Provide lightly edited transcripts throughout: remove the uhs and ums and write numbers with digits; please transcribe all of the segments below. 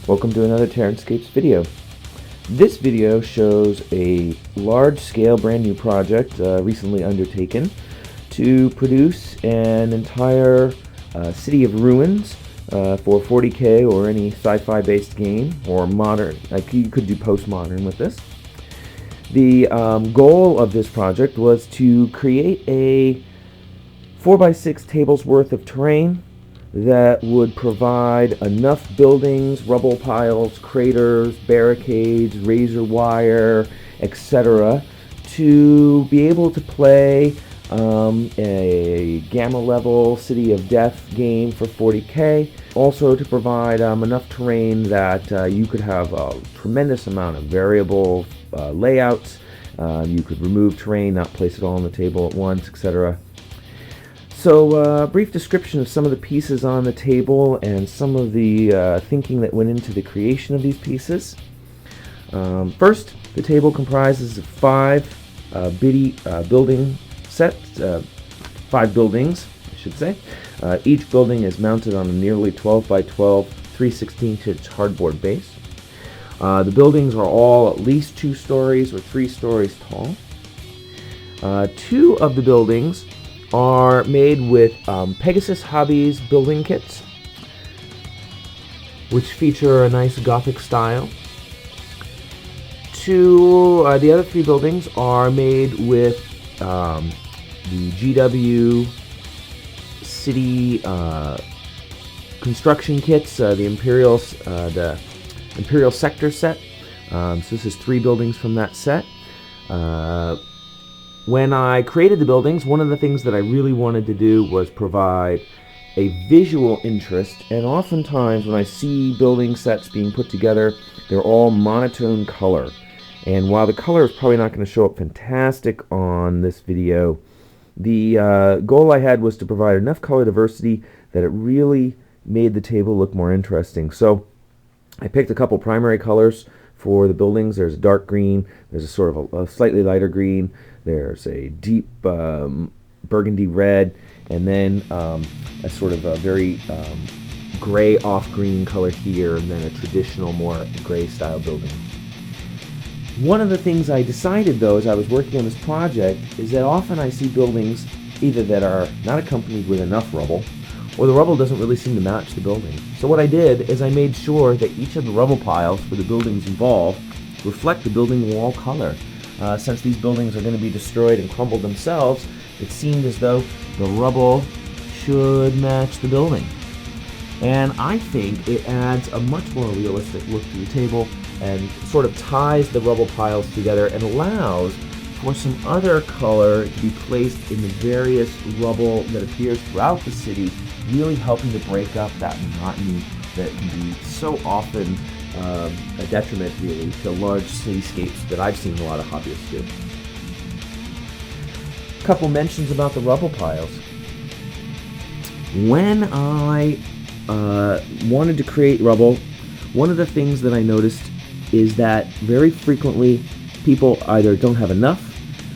Welcome to another TerranScapes video. This video shows a large-scale brand new project recently undertaken to produce an entire city of ruins for 40K or any sci-fi based game, or modern, like you could do postmodern with this. The goal of this project was to create a 4x6 tables worth of terrain that would provide enough buildings, rubble piles, craters, barricades, razor wire, etc. to be able to play a gamma level City of Death game for 40K. Also to provide enough terrain that you could have a tremendous amount of variable layouts. You could remove terrain, not place it all on the table at once, etc. So a brief description of some of the pieces on the table and some of the thinking that went into the creation of these pieces. First, the table comprises of five building sets, 5 buildings, I should say. Each building is mounted on a nearly 12 by 12, 3/16" hardboard base. The buildings are all at least 2 stories or 3 stories tall. 2 of the buildings are made with Pegasus Hobbies building kits, which feature a nice Gothic style. The other 3 buildings are made with the GW City construction kits, the Imperial Sector set. So this is 3 buildings from that set. When I created the buildings, one of the things that I really wanted to do was provide a visual interest, and oftentimes when I see building sets being put together, they're all monotone color. And while the color is probably not going to show up fantastic on this video, the goal I had was to provide enough color diversity that it really made the table look more interesting. So I picked a couple primary colors for the buildings. There's a dark green, there's a sort of a slightly lighter green, there's a deep burgundy red, and then a sort of a very gray off-green color here, and then a traditional more gray style building. One of the things I decided though as I was working on this project is that often I see buildings either that are not accompanied with enough rubble, or the rubble doesn't really seem to match the building. So what I did is I made sure that each of the rubble piles for the buildings involved reflect the building wall color. Since these buildings are going to be destroyed and crumbled themselves, it seemed as though the rubble should match the building. And I think it adds a much more realistic look to the table and sort of ties the rubble piles together and allows for some other color to be placed in the various rubble that appears throughout the city, really helping to break up that monotony that can be so often a detriment really to large cityscapes that I've seen a lot of hobbyists do. A couple mentions about the rubble piles. When I wanted to create rubble, one of the things that I noticed is that very frequently people either don't have enough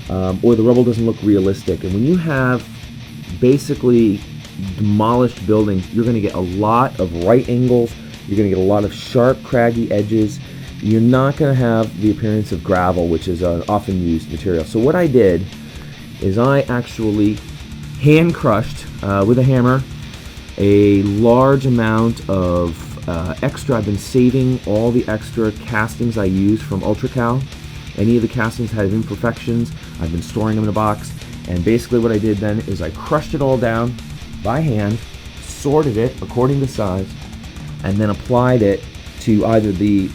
or the rubble doesn't look realistic. And when you have basically demolished buildings, you're going to get a lot of right angles, you're going to get a lot of sharp, craggy edges. You're not going to have the appearance of gravel, which is an often used material. So what I did is I actually hand crushed with a hammer a large amount of extra. I've been saving all the extra castings I used from UltraCal. Any of the castings had imperfections. I've been storing them in a box. And basically what I did then is I crushed it all down by hand, sorted it according to size, and then applied it to either the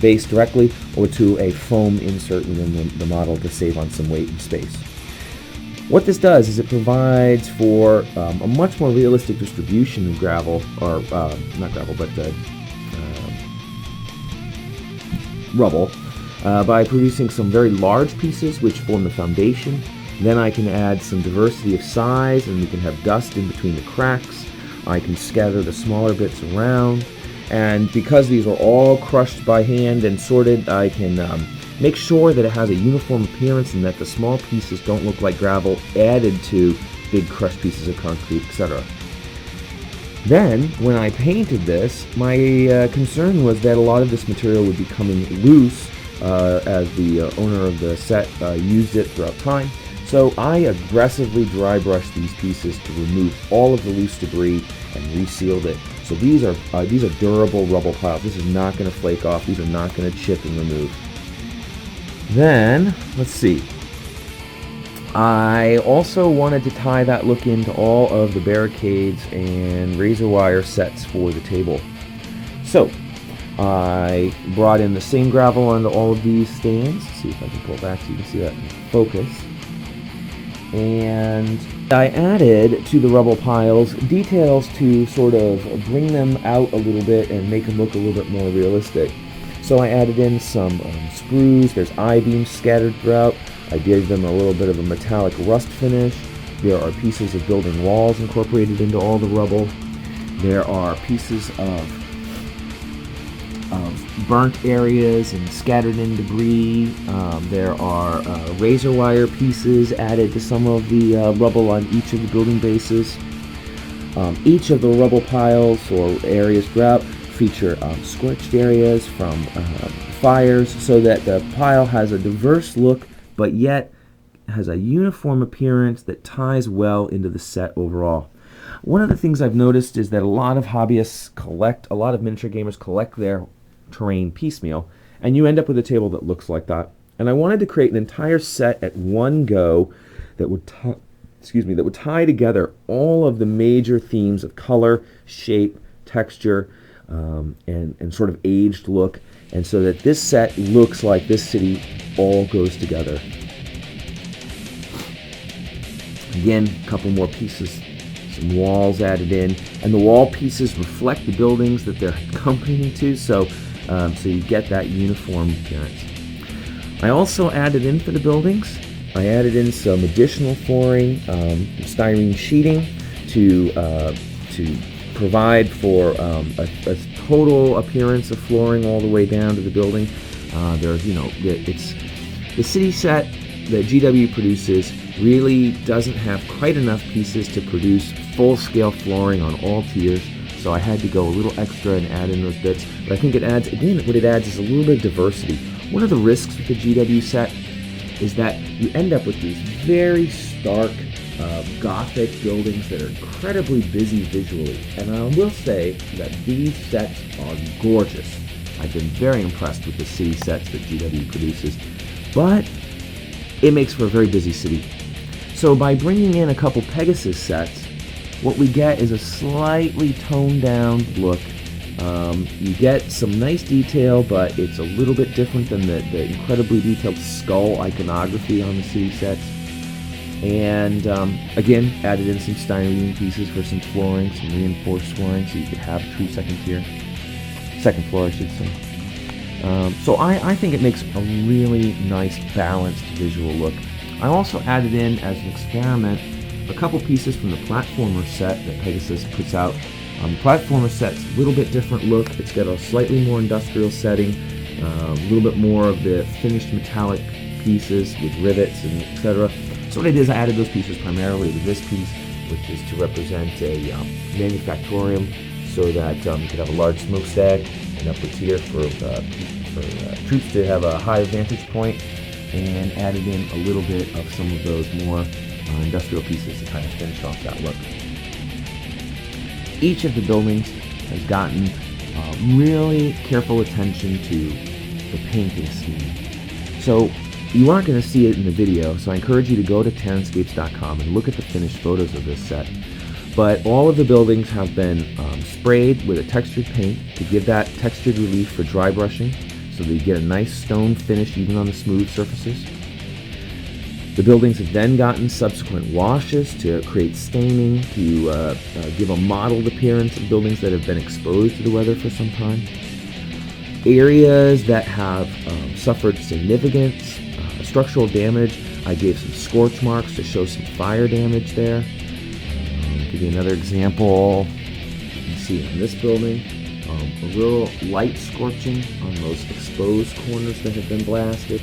base directly or to a foam insert within the model to save on some weight and space. What this does is it provides for a much more realistic distribution of gravel, or not gravel, but rubble, by producing some very large pieces which form the foundation. Then I can add some diversity of size, and we can have dust in between the cracks. I can scatter the smaller bits around, and because these are all crushed by hand and sorted, I can make sure that it has a uniform appearance and that the small pieces don't look like gravel added to big crushed pieces of concrete, etc. Then, when I painted this, my concern was that a lot of this material would be coming loose as the owner of the set used it throughout time. So I aggressively dry brushed these pieces to remove all of the loose debris and resealed it. So these are durable rubble piles. This is not going to flake off. These are not going to chip and remove. Then, let's see. I also wanted to tie that look into all of the Barricades and razor wire sets for the table. So I brought in the same gravel onto all of these stands. Let's see if I can pull back so you can see that in focus. And I added to the rubble piles details to sort of bring them out a little bit and make them look a little bit more realistic. So I added in some sprues. There's I-beams scattered throughout. I gave them a little bit of a metallic rust finish. There are pieces of building walls incorporated into all the rubble. There are pieces of burnt areas and scattered in debris. There are razor wire pieces added to some of the rubble on each of the building bases. Each of the rubble piles or areas throughout feature scorched areas from fires, so that the pile has a diverse look but yet has a uniform appearance that ties well into the set overall. One of the things I've noticed is that a lot of hobbyists a lot of miniature gamers collect their terrain piecemeal, and you end up with a table that looks like that. And I wanted to create an entire set at one go that would tie together all of the major themes of color, shape, texture, and sort of aged look, and so that this set looks like this city all goes together. Again, a couple more pieces, some walls added in, and the wall pieces reflect the buildings that they're accompanying to, so you get that uniform appearance. I also added in for the buildings, I added in some additional flooring, styrene sheeting to provide for a total appearance of flooring all the way down to the building. It's the city set that GW produces really doesn't have quite enough pieces to produce full-scale flooring on all tiers, so I had to go a little extra and add in those bits. But I think it adds, again, what it adds is a little bit of diversity. One of the risks with the GW set is that you end up with these very stark Gothic buildings that are incredibly busy visually. And I will say that these sets are gorgeous. I've been very impressed with the city sets that GW produces, but it makes for a very busy city. So by bringing in a couple Pegasus sets, what we get is a slightly toned down look. You get some nice detail, but it's a little bit different than the incredibly detailed skull iconography on the city sets. And again, added in some styrene pieces for some flooring, some reinforced flooring, so you could have a true second floor, I should say. So I think it makes a really nice, balanced visual look. I also added in, as an experiment, a couple pieces from the platformer set that Pegasus puts out. The platformer set's a little bit different look. It's got a slightly more industrial setting, a little bit more of the finished metallic pieces with rivets and etc. So what I did is I added those pieces primarily to this piece, which is to represent a manufactorium, so that you could have a large smokestack, an upper tier for troops to have a high vantage point, and added in a little bit of some of those more industrial pieces to kind of finish off that look. Each of the buildings has gotten really careful attention to the painting scheme. So you aren't going to see it in the video, so I encourage you to go to TerranScapes.com and look at the finished photos of this set. But all of the buildings have been sprayed with a textured paint to give that textured relief for dry brushing, so that you get a nice stone finish even on the smooth surfaces. The buildings have then gotten subsequent washes to create staining, to give a mottled appearance of buildings that have been exposed to the weather for some time. Areas that have suffered significant structural damage, I gave some scorch marks to show some fire damage there. Give you another example. You can see in this building, a little light scorching on those exposed corners that have been blasted.